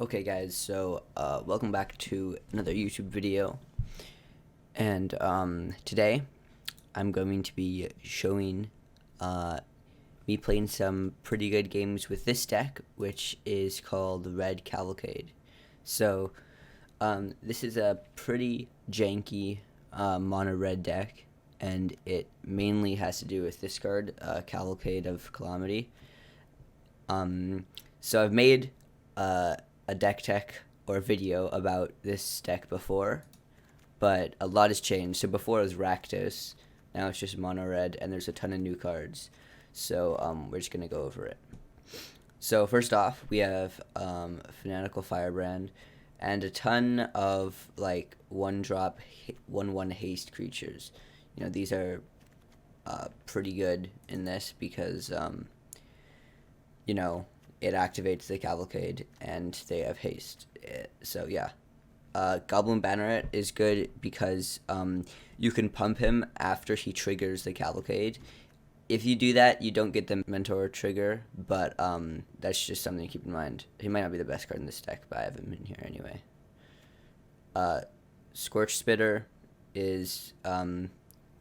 Okay guys, so welcome back to another YouTube video, and today I'm going to be showing me playing some pretty good games with this deck, which is called the Red Cavalcade. So this is a pretty janky mono red deck, and it mainly has to do with this card, Cavalcade of Calamity. So I've made a deck tech or video about this deck before, but a lot has changed. So before it was Rakdos, now it's just mono red, and there's a ton of new cards. So we're just gonna go over it. So first off, we have Fanatical Firebrand, and a ton of like 1-drop 1/1 haste creatures. You know, these are pretty good in this because you know, it activates the Cavalcade, and they have haste. So yeah, Goblin Banneret is good because you can pump him after he triggers the Cavalcade. If you do that, you don't get the Mentor trigger, but that's just something to keep in mind. He might not be the best card in this deck, but I have him in here anyway. Scorch Spitter is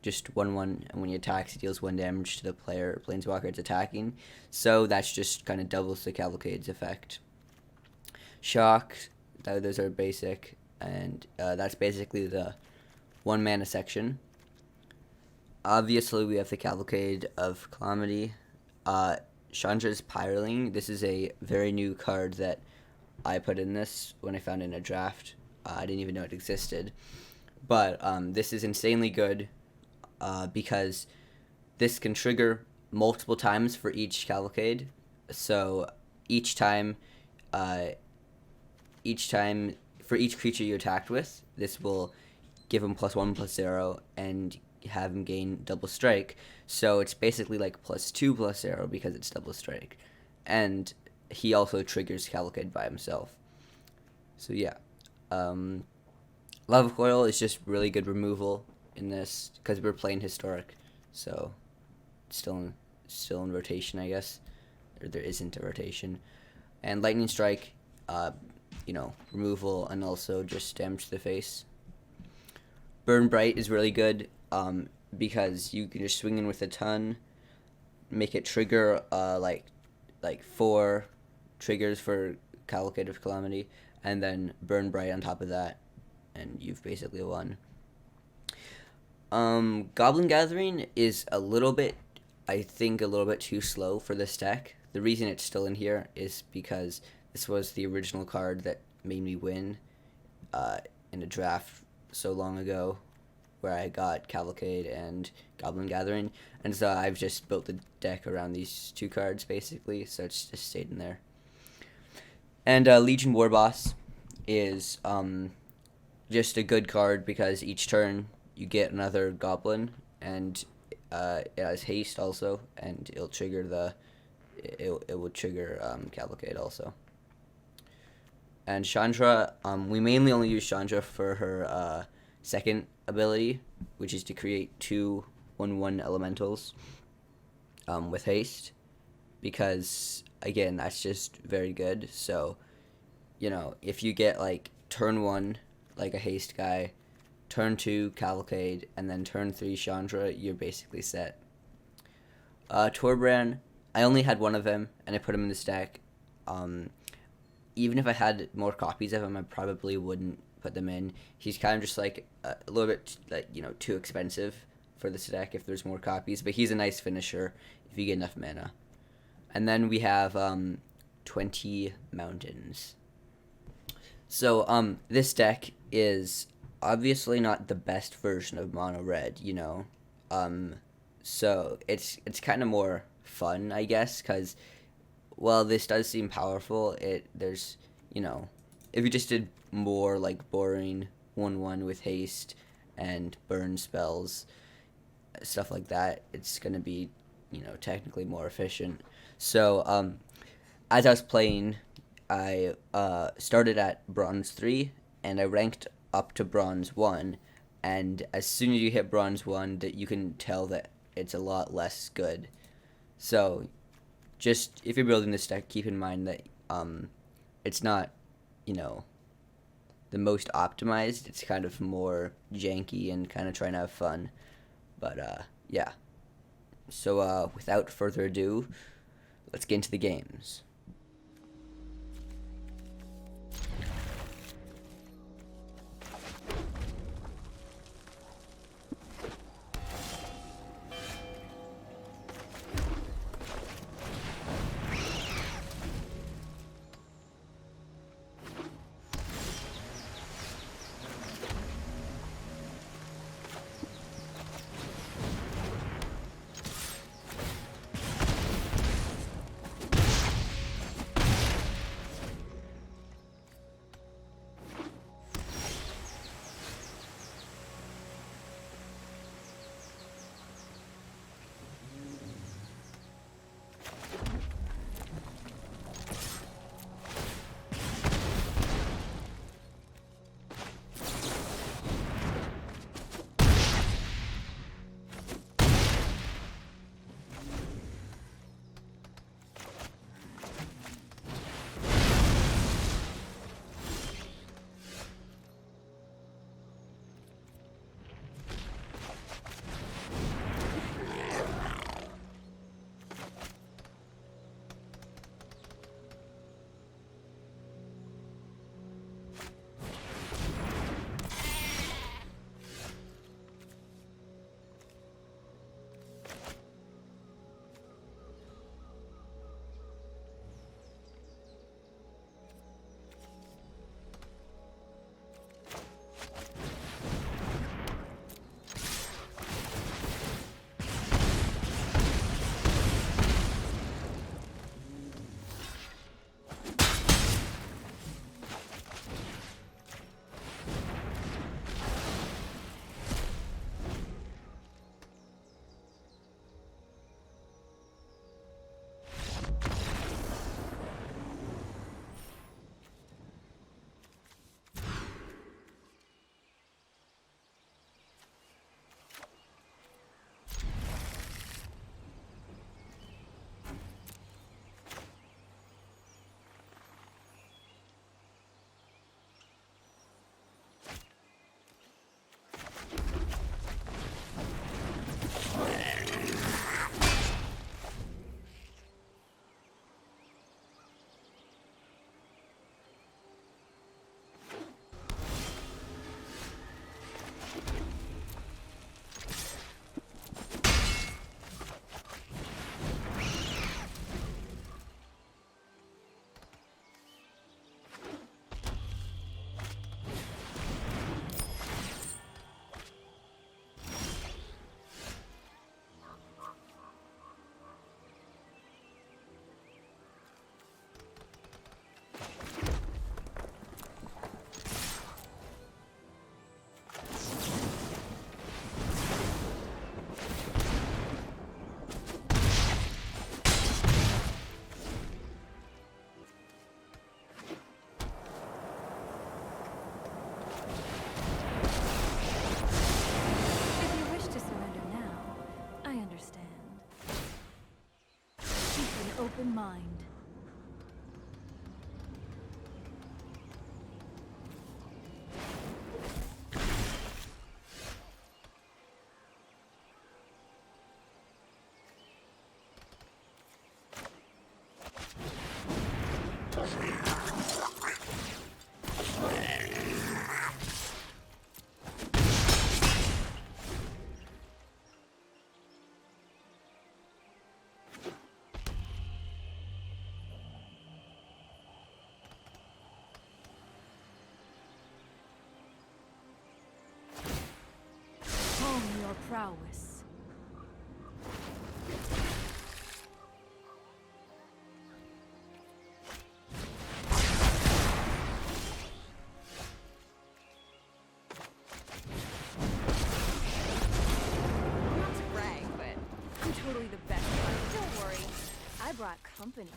just 1/1, and when he attacks, he deals 1 damage to the player or planeswalker it's attacking. So that's just kind of doubles the Cavalcade's effect. Shock, those are basic, and that's basically the 1-mana section. Obviously, we have the Cavalcade of Calamity. Chandra's Pyreling. This is a very new card that I put in this when I found it in a draft. I didn't even know it existed. But this is insanely good because this can trigger multiple times for each Cavalcade. So each time for each creature you attacked with, this will give him +1/+0 and have him gain double strike. So it's basically like +2/+0 because it's double strike. And he also triggers Cavalcade by himself. So yeah. Lava Coil is just really good removal in this because we're playing historic, so still in rotation, I guess, or there isn't a rotation. And Lightning Strike, you know, removal and also just damage to the face. Burn Bright is really good because you can just swing in with a ton, make it trigger like 4 triggers for Cavalcade of Calamity, and then Burn Bright on top of that, and you've basically won. Goblin Gathering is I think a little bit too slow for this deck. The reason it's still in here is because this was the original card that made me win in a draft so long ago, where I got Cavalcade and Goblin Gathering, and so I've just built the deck around these 2 cards basically, so it's just stayed in there. And Legion Warboss is just a good card because each turn you get another goblin, and it has haste also, and it'll trigger it will trigger Cavalcade also. And Chandra, we mainly only use Chandra for her second ability, which is to create 2 1/1 elementals with haste, because again that's just very good. So you know, if you get like turn 1 like a haste guy, turn 2 Cavalcade, and then turn 3 Chandra, you're basically set. Torbran, I only had 1 of him, and I put him in this deck. Even if I had more copies of him, I probably wouldn't put them in. He's kind of just like a little bit like, you know, too expensive for this deck if there's more copies, but he's a nice finisher if you get enough mana. And then we have 20 Mountains. So this deck is obviously not the best version of mono red, you know. So it's kind of more fun, I guess, because while this does seem powerful, there's, you know, if you just did more like boring 1/1 with haste and burn spells, stuff like that, it's gonna be, you know, technically more efficient. So as I was playing, I started at Bronze 3, and I ranked up to Bronze 1, and as soon as you hit Bronze 1, that you can tell that it's a lot less good. So just if you're building this deck, keep in mind that it's not you know, the most optimized. It's kind of more janky and kind of trying to have fun. But yeah. So without further ado, let's get into the games. Open mind. Your prowess. Not to brag, but I'm totally the best one. Don't worry, I brought company.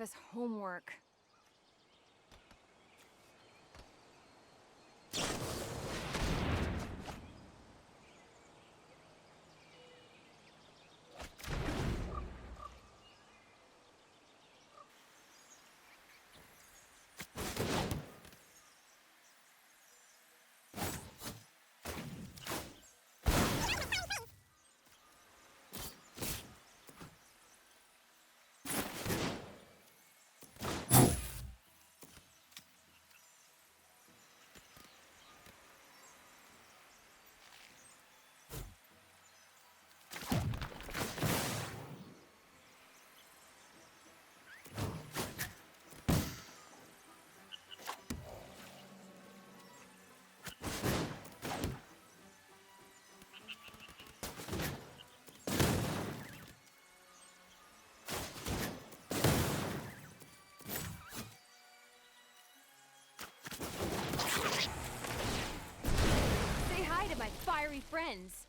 us homework. Say hi to my fiery friends.